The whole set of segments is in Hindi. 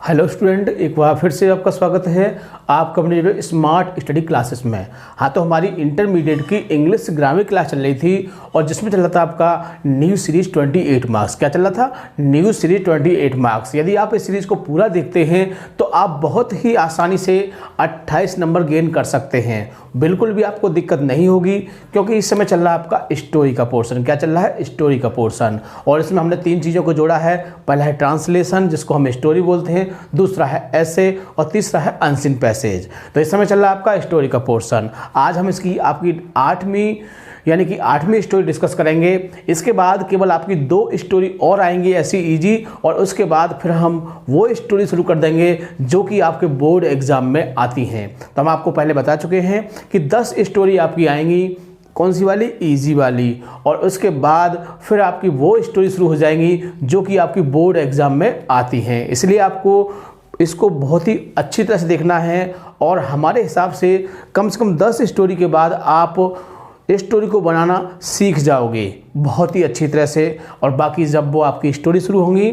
हेलो स्टूडेंट, एक बार फिर से आपका स्वागत है आपका अपने स्मार्ट स्टडी क्लासेस में। हाँ, तो हमारी इंटरमीडिएट की इंग्लिश ग्रामर क्लास चल रही थी और जिसमें चल रहा था आपका न्यू सीरीज 28 मार्क्स। क्या चल रहा था? New series 28 marks. यदि आप इस सीरीज़ को पूरा देखते हैं तो आप बहुत ही आसानी से 28 नंबर गेन कर सकते हैं। बिल्कुल भी आपको दिक्कत नहीं होगी क्योंकि इस समय चल रहा है आपका स्टोरी का पोर्शन। क्या चल रहा है? स्टोरी का पोर्शन। और इसमें हमने 3 चीज़ों को जोड़ा है। पहला है ट्रांसलेशन, जिसको हम स्टोरी बोलते हैं, दूसरा है ऐसे और तीसरा है अनसीन पैसेज। तो इस समय चल रहा है आपका स्टोरी का पोर्शन। आज हम इसकी आपकी 8वीं स्टोरी डिस्कस करेंगे। इसके बाद केवल आपकी 2 स्टोरी और आएंगी ऐसी इजी, और उसके बाद फिर हम वो स्टोरी शुरू कर देंगे जो कि आपके बोर्ड एग्जाम में आती हैं। तो हम आपको पहले बता चुके हैं कि 10 स्टोरी आपकी आएंगी। कौन सी वाली? इजी वाली। और उसके बाद फिर आपकी वो स्टोरी शुरू हो जाएंगी जो कि आपकी बोर्ड एग्जाम में आती हैं। इसलिए आपको इसको बहुत ही अच्छी तरह से देखना है और हमारे हिसाब से कम 10 स्टोरी के बाद आप स्टोरी को बनाना सीख जाओगे बहुत ही अच्छी तरह से। और बाकी जब वो आपकी स्टोरी शुरू होंगी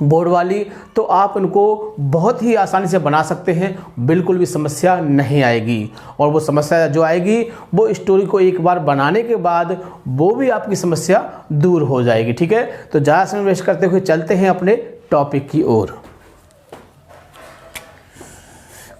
बोर्ड वाली तो आप इनको बहुत ही आसानी से बना सकते हैं, बिल्कुल भी समस्या नहीं आएगी। और वो समस्या जो आएगी वो स्टोरी को एक बार बनाने के बाद वो भी आपकी समस्या दूर हो जाएगी। ठीक है, तो ज़्यादा समय वेस्ट करते हुए चलते हैं अपने टॉपिक की ओर।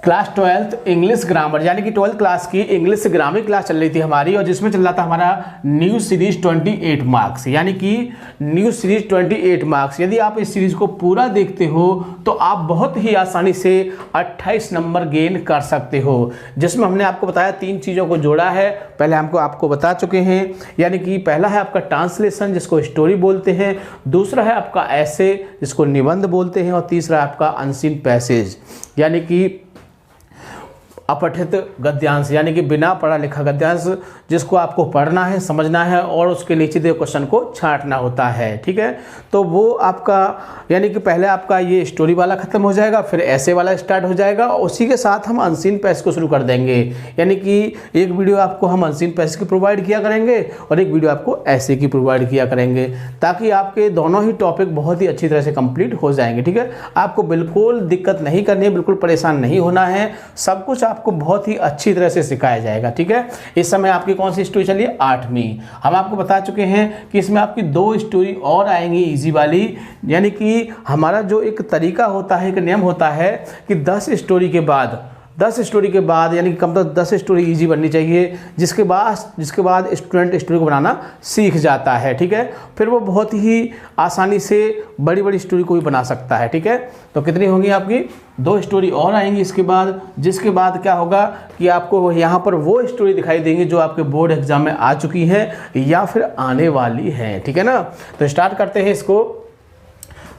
क्लास 12th इंग्लिश ग्रामर, यानी कि 12th क्लास की इंग्लिश ग्रामर क्लास चल रही थी हमारी, और जिसमें चल रहा था हमारा न्यू सीरीज 28 मार्क्स, यानी कि न्यू सीरीज 28 मार्क्स। यदि आप इस सीरीज को पूरा देखते हो तो आप बहुत ही आसानी से 28 नंबर गेन कर सकते हो। जिसमें हमने आपको बताया 3 चीज़ों को जोड़ा है। पहले हमको आपको बता चुके हैं, यानी कि पहला है आपका ट्रांसलेशन, जिसको स्टोरी बोलते हैं, दूसरा है आपका ऐसे, जिसको निबंध बोलते हैं, और तीसरा है आपका अनसीन पैसेज, यानी कि अपठित गद्यांश, यानी कि बिना पढ़ा लिखा गद्यांश, जिसको आपको पढ़ना है, समझना है और उसके नीचे दिए क्वेश्चन को छांटना होता है। ठीक है, तो वो आपका यानी कि पहले आपका ये स्टोरी वाला खत्म हो जाएगा, फिर ऐसे वाला स्टार्ट हो जाएगा, और उसी के साथ हम अनसीन पैसेज को शुरू कर देंगे। यानी कि एक वीडियो आपको हम अनसीन पैसेज की प्रोवाइड किया करेंगे और एक वीडियो आपको ऐसे की प्रोवाइड किया करेंगे, ताकि आपके दोनों ही टॉपिक बहुत ही अच्छी तरह से कंप्लीट हो जाएंगे। ठीक है, आपको बिल्कुल दिक्कत नहीं करनी है, बिल्कुल परेशान नहीं होना है, सब कुछ आपको बहुत ही अच्छी तरह से सिखाया जाएगा। ठीक है, इस समय आपकी कौन सी स्टोरी चलिए? 8वीं। हम आपको बता चुके हैं कि इसमें आपकी 2 स्टोरी और आएंगी इजी वाली, यानी कि हमारा जो एक तरीका होता है, एक नियम होता है कि 10 स्टोरी के बाद यानी कि कम से कम 10 स्टोरी इजी बननी चाहिए, जिसके बाद स्टूडेंट स्टोरी को बनाना सीख जाता है। ठीक है, फिर वो बहुत ही आसानी से बड़ी स्टोरी को भी बना सकता है। ठीक है, तो कितनी होंगी आपकी? 2 स्टोरी और आएंगी इसके बाद, जिसके बाद क्या होगा कि आपको यहाँ पर वो स्टोरी दिखाई देंगी जो आपके बोर्ड एग्जाम में आ चुकी है या फिर आने वाली है। ठीक है ना, तो स्टार्ट करते हैं इसको।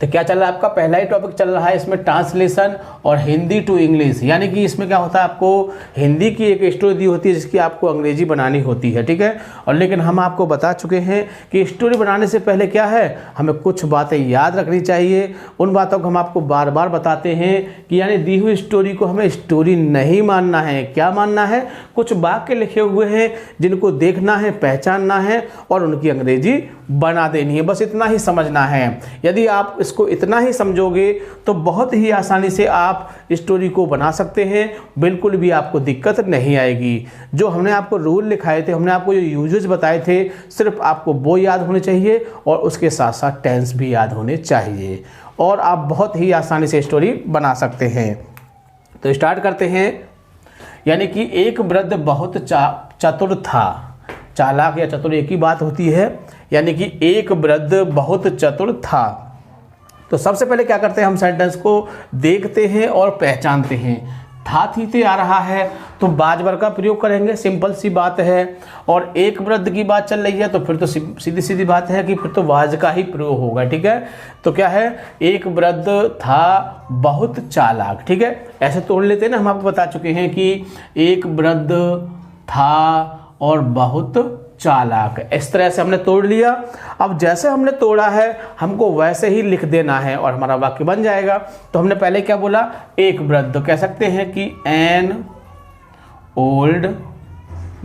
तो क्या चल रहा है आपका? पहला ही टॉपिक चल रहा है इसमें ट्रांसलेशन और हिंदी टू इंग्लिश, यानी कि इसमें क्या होता है, आपको हिंदी की एक स्टोरी दी होती है जिसकी आपको अंग्रेजी बनानी होती है। ठीक है, और लेकिन हम आपको बता चुके हैं कि स्टोरी बनाने से पहले क्या है, हमें कुछ बातें याद रखनी चाहिए। उन बातों को हम आपको बार बार बताते हैं कि यानी दी हुई स्टोरी को हमें स्टोरी नहीं मानना है। क्या मानना है? कुछ वाक्य लिखे हुए हैं जिनको देखना है, पहचानना है और उनकी अंग्रेजी बना देनी है, बस इतना ही समझना है। यदि आप इसको इतना ही समझोगे तो बहुत ही आसानी से आप स्टोरी को बना सकते हैं, बिल्कुल भी आपको दिक्कत नहीं आएगी। जो हमने आपको रूल लिखाए थे, हमने आपको जो यूजेस बताए थे, सिर्फ आपको वो याद होने चाहिए और उसके साथ साथ टेंस भी याद होने चाहिए, और आप बहुत ही आसानी से स्टोरी बना सकते हैं। तो स्टार्ट करते हैं। यानी कि एक वृद्ध बहुत चतुर था। चालाक या चतुर एक ही बात होती है, यानी कि एक वृद्ध बहुत चतुर था। तो सबसे पहले क्या करते हैं, हम सेंटेंस को देखते हैं और पहचानते हैं। था थीते आ रहा है तो बाजवर का प्रयोग करेंगे, सिंपल सी बात है। और एक वृद्ध की बात चल रही है तो फिर तो सीधी सीधी बात है कि फिर तो वाज का ही प्रयोग होगा। ठीक है, तो क्या है, एक वृद्ध था बहुत चालाक। ठीक है, ऐसे तोड़ लेते हैं ना, हम आपको बता चुके हैं कि एक वृद्ध था और बहुत चालाक, इस तरह से हमने तोड़ लिया। अब जैसे हमने तोड़ा है हमको वैसे ही लिख देना है और हमारा वाक्य बन जाएगा। तो हमने पहले क्या बोला? एक वृद्ध, तो कह सकते हैं कि एन ओल्ड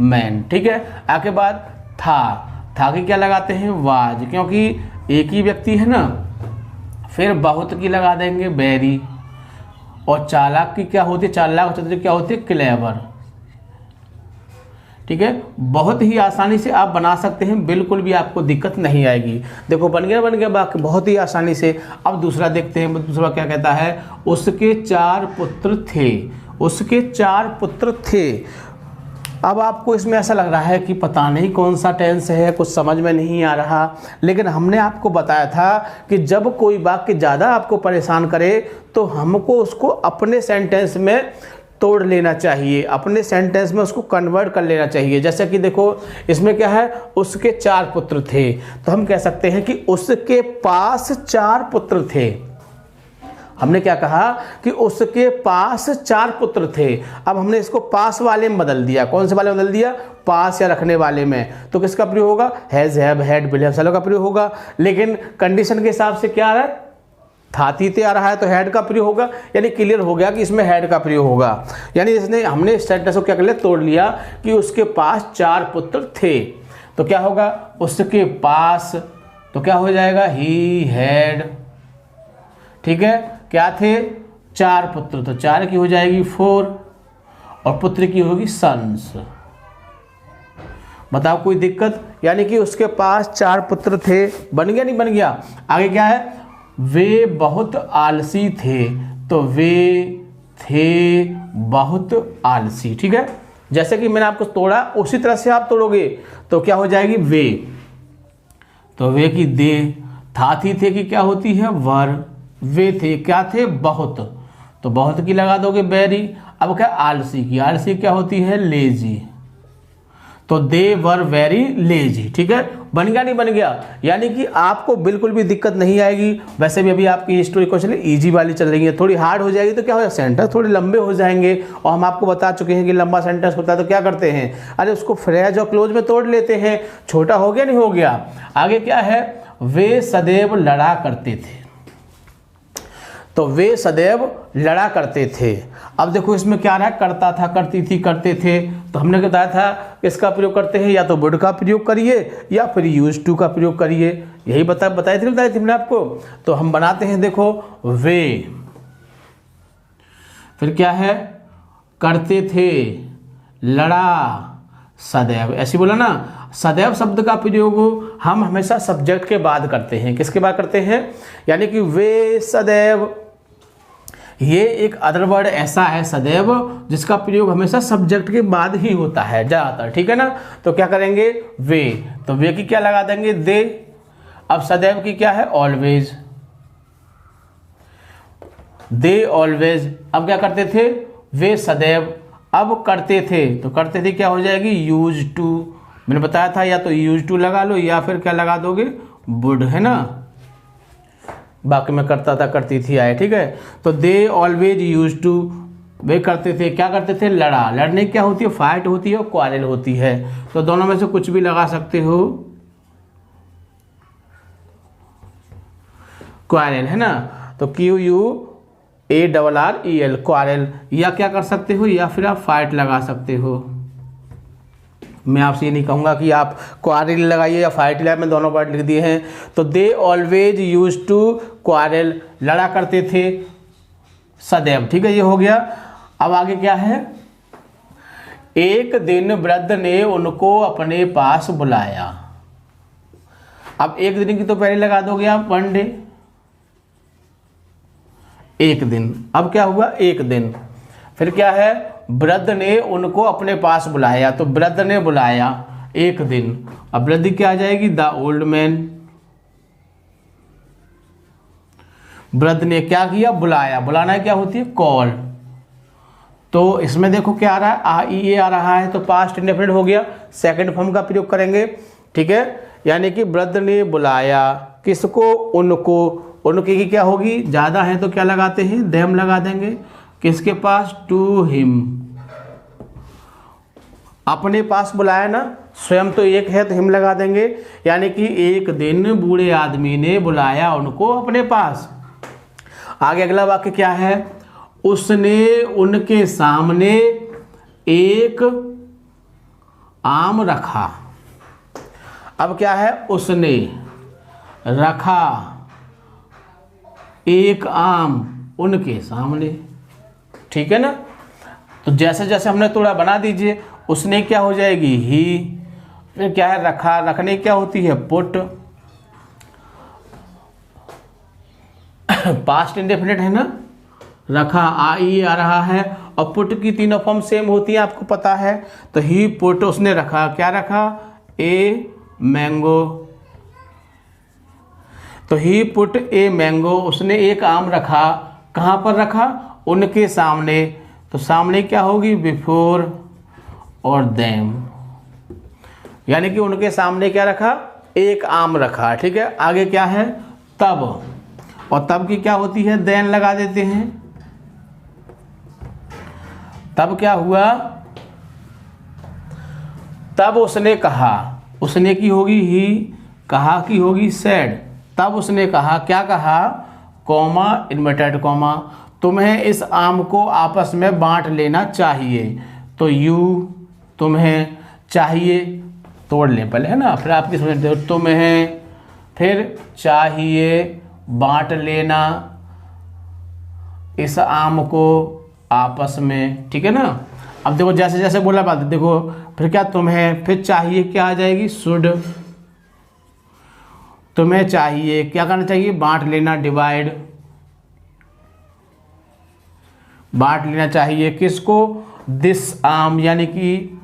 मैन। ठीक है, आगे बाद था की क्या लगाते हैं? वाज, क्योंकि एक ही व्यक्ति है ना। फिर बहुत की लगा देंगे वेरी, और चालाक की क्या होती है, चालाक और चतुर क्या होती है, क्लेवर। ठीक है, बहुत ही आसानी से आप बना सकते हैं, बिल्कुल भी आपको दिक्कत नहीं आएगी। देखो बन गया बाकी बहुत ही आसानी से। अब दूसरा देखते हैं, दूसरा क्या कहता है, उसके 4 पुत्र थे, उसके 4 पुत्र थे। अब आपको इसमें ऐसा लग रहा है कि पता नहीं कौन सा टेंस है, कुछ समझ में नहीं आ रहा, लेकिन हमने आपको बताया था कि जब कोई वाक्य ज़्यादा आपको परेशान करे तो हमको उसको अपने सेंटेंस में तोड़ लेना चाहिए, अपने सेंटेंस में उसको कन्वर्ट कर लेना चाहिए। जैसे कि देखो इसमें क्या है, उसके 4 पुत्र थे, तो हम कह सकते हैं कि उसके पास 4 पुत्र थे। हमने क्या कहा कि उसके पास 4 पुत्र थे। अब हमने इसको पास वाले में बदल दिया। कौन से वाले में बदल दिया, पास या रखने वाले में। तो किसका प्रयोग होगा, has, have, had, will have, सालों का प्रयोग होगा। लेकिन कंडीशन के हिसाब से क्या आ रहा है, था, थी आ रहा है, तो हैड का प्रयोग होगा। यानी क्लियर हो गया कि इसमें हैड का प्रयोग होगा। यानी इसने हमने इस सेंटेंस को क्या कर लिया, तोड़ लिया कि उसके पास 4 पुत्र थे। तो क्या होगा, उसके पास, तो क्या हो जाएगा, ही हैड। ठीक है, क्या थे, 4 पुत्र, तो 4 की हो जाएगी 4 और पुत्र की होगी सन्स। बताओ कोई दिक्कत। यानी कि उसके पास 4 पुत्र थे। बन गया नहीं बन गया। आगे क्या है, वे बहुत आलसी थे, तो वे थे बहुत आलसी। ठीक है, जैसे कि मैंने आपको तोड़ा उसी तरह से आप तोड़ोगे तो क्या हो जाएगी, वे, तो वे की दे, था, थी, थे की क्या होती है, वर। वे थे, क्या थे, बहुत, तो बहुत की लगा दोगे वेरी। अब क्या, आलसी की, आलसी क्या होती है, लेजी, तो दे वर वेरी लेजी। ठीक है, बन गया नहीं बन गया। यानी कि आपको बिल्कुल भी दिक्कत नहीं आएगी। वैसे भी अभी आपकी हिस्ट्री क्वेश्चन इजी वाली चल रही है, थोड़ी हार्ड हो जाएगी तो क्या हो जाएगा, सेंटेंस थोड़े लंबे हो जाएंगे। और हम आपको बता चुके हैं कि लंबा सेंटेंस होता है तो क्या करते हैं, अरे उसको फ्रेज और क्लोज में तोड़ लेते हैं। छोटा हो गया नहीं हो गया। आगे क्या है, वे सदैव लड़ा करते थे, तो वे सदैव लड़ा करते थे। अब देखो इसमें क्या रहा है, करता था, करती थी, करते थे। तो हमने बताया था इसका प्रयोग करते हैं, या तो वुड का प्रयोग करिए या फिर यूज टू का प्रयोग करिए। यही बताई थी हमने आपको। तो हम बनाते हैं, देखो वे, फिर क्या है, करते थे, लड़ा, सदैव। ऐसे बोला ना, सदैव शब्द का प्रयोग हम हमेशा सब्जेक्ट के बाद करते हैं। किसके बाद करते हैं, यानी कि वे सदैव, ये एक अदर वर्ड ऐसा है सदैव जिसका प्रयोग हमेशा सब्जेक्ट के बाद ही होता है ज़्यादातर। ठीक है ना, तो क्या करेंगे, वे, तो वे की क्या लगा देंगे, दे। अब सदैव की क्या है, ऑलवेज, दे ऑलवेज। अब क्या करते थे, वे सदैव, अब करते थे, तो करते थे क्या हो जाएगी, यूज टू। मैंने बताया था या तो यूज टू लगा लो या फिर क्या लगा दोगे, वुड, है ना। बाकी में करता था, करती थी आए। ठीक है, तो दे ऑलवेज यूज टू, वे करते थे, क्या करते थे, लड़ा। लड़ने की क्या होती है, फाइट होती है और क्वारल होती है। तो दोनों में से कुछ भी लगा सकते हो, क्वारल, है ना। तो QUARREL, क्वारल, या क्या कर सकते हो, या फिर आप फाइट लगा सकते हो। मैं आपसे ये नहीं कहूँगा कि आप क्वारल लगाइए या फाइट लगाइए, मैं दोनों वर्ड लिख दिए हैं। तो they always use to quarrel, लड़ा करते थे, सदैव। ठीक है, ये हो गया। अब आगे क्या है, एक दिन वृद्ध ने उनको अपने पास बुलाया। अब एक दिन की तो पहले लगा दोगे आप, वन डे, एक दिन। अब क्या हुआ, एक दिन। फिर क्या है, वृद्ध ने उनको अपने पास बुलाया, तो वृद्ध ने बुलाया एक दिन। अब वृद्ध क्या आ जाएगी, द ओल्ड मैन। वृद्ध ने क्या किया, बुलाया। बुलाना क्या होती है, कॉल। तो इसमें देखो क्या आ रहा है, IE आ रहा है, तो पास्ट इंडेफिनिट हो गया। सेकंड फॉर्म का प्रयोग करेंगे। ठीक है, यानी कि वृद्ध ने बुलाया किसको, उनको। उनकी की क्या होगी, ज़्यादा है तो क्या लगाते हैं, देम लगा देंगे। किसके पास, टू हिम। अपने पास बुलाया ना, स्वयं तो एक है तो हिम लगा देंगे। यानी कि एक दिन बूढ़े आदमी ने बुलाया उनको अपने पास। आगे अगला वाक्य क्या है, उसने उनके सामने एक आम रखा। अब क्या है, उसने रखा एक आम उनके सामने। ठीक है ना। तो जैसे जैसे हमने तोड़ा बना दीजिए, उसने क्या हो जाएगी ही, फिर क्या है रखा, रखने क्या होती है पुट, पास्ट इंडेफिनिट है ना, रखा आई आ रहा है, और पुट की तीनों फॉर्म सेम होती है आपको पता है। तो ही पुट उसने रखा, क्या रखा, ए मैंगो। तो ही पुट ए मैंगो, उसने एक आम रखा, कहाँ पर रखा, उनके सामने। तो सामने क्या होगी, बिफोर और देम, यानी कि उनके सामने क्या रखा, एक आम रखा। ठीक है, आगे क्या है तब, और तब की क्या होती है, देन लगा देते हैं। तब क्या हुआ, तब उसने कहा, उसने की होगी ही, कहा की होगी सेड। तब उसने कहा, क्या कहा, कॉमा इन्वर्टेड कॉमा, तुम्हें इस आम को आपस में बांट लेना चाहिए। तो यू तुम्हें चाहिए, तोड़ लें पहले है ना, फिर आपकी समझ, तुम्हें फिर चाहिए बांट लेना इस आम को आपस में। ठीक है ना। अब देखो जैसे जैसे बोला बात, देखो फिर क्या, तुम्हें फिर चाहिए क्या आ जाएगी, शुड। तुम्हें चाहिए क्या करना चाहिए, बांट लेना, डिवाइड, बांट लेना चाहिए किसको, दिस आम, यानी कि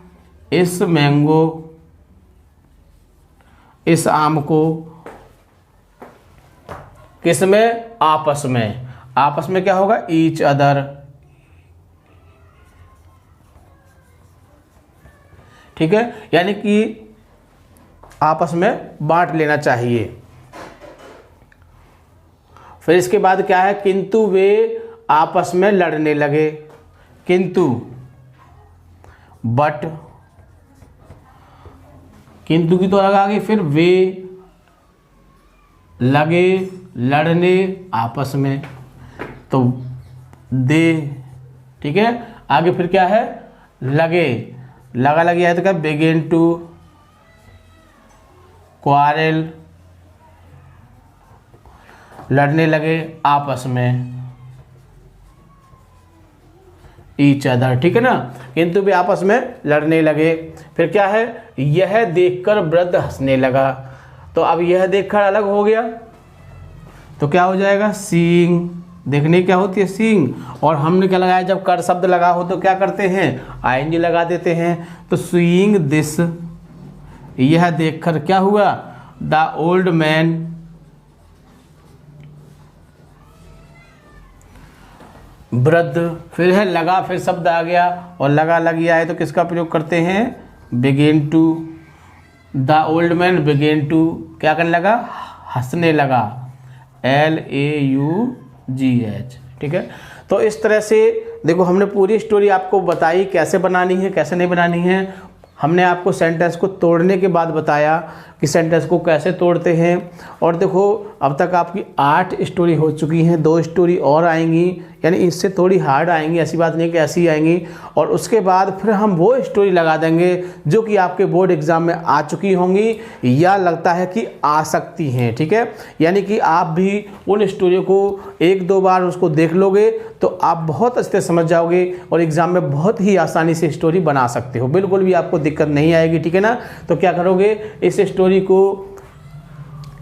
इस मैंगो, इस आम को, किस में, आपस में। आपस में क्या होगा, ईच अदर। ठीक है, यानी कि आपस में बांट लेना चाहिए। फिर इसके बाद क्या है, किंतु वे आपस में लड़ने लगे, किंतु, बट, किंतु की तो लगा गई, फिर वे लगे लड़ने आपस में, तो दे। ठीक है, आगे फिर क्या है, लगे, लगा लगी है तो क्या, बिगिन टू क्वारल, लड़ने लगे आपस में, ईच अदर। ठीक है ना, किंतु भी आपस में लड़ने लगे। फिर क्या है, यह देखकर वृद्ध हंसने लगा। तो अब यह देखकर अलग हो गया, तो क्या हो जाएगा, सीइंग, देखने क्या होती है, सीइंग। और हमने क्या लगाया, जब कर शब्द लगा हो तो क्या करते हैं, आईएनजी लगा देते हैं। तो सीइंग दिस, यह देखकर क्या हुआ, द ओल्ड मैन, वृद्ध, फिर है लगा, फिर शब्द आ गया, और लगा लग गया है तो किसका प्रयोग करते हैं, begin to. The old man begin to क्या करने लगा, हंसने लगा, LAUGH। ठीक है, तो इस तरह से देखो हमने पूरी स्टोरी आपको बताई कैसे बनानी है कैसे नहीं बनानी है। हमने आपको सेंटेंस को तोड़ने के बाद बताया कि सेंटेंस को कैसे तोड़ते हैं। और देखो अब तक आपकी 8 स्टोरी हो चुकी हैं, 2 स्टोरी और आएंगी, यानी इससे थोड़ी हार्ड आएंगी, ऐसी बात नहीं कि ऐसी आएंगी। और उसके बाद फिर हम वो स्टोरी लगा देंगे जो कि आपके बोर्ड एग्जाम में आ चुकी होंगी या लगता है कि आ सकती हैं। ठीक है, यानी कि आप भी उन स्टोरी को 1-2 बार उसको देख लोगे तो आप बहुत अच्छे से समझ जाओगे और एग्जाम में बहुत ही आसानी से स्टोरी बना सकते हो, बिल्कुल भी आपको दिक्कत नहीं आएगी। ठीक है ना, तो क्या करोगे, इस स्टोरी को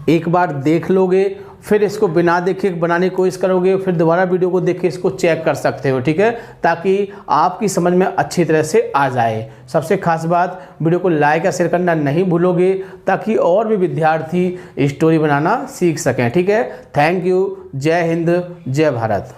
एक बार देख लोगे, फिर इसको बिना देखे बनाने की कोशिश करोगे, फिर दोबारा वीडियो को देख के इसको चेक कर सकते हो। ठीक है, ताकि आपकी समझ में अच्छी तरह से आ जाए। सबसे खास बात, वीडियो को लाइक या शेयर करना नहीं भूलोगे ताकि और भी विद्यार्थी स्टोरी बनाना सीख सकें। ठीक है, थैंक यू, जय हिंद, जय भारत।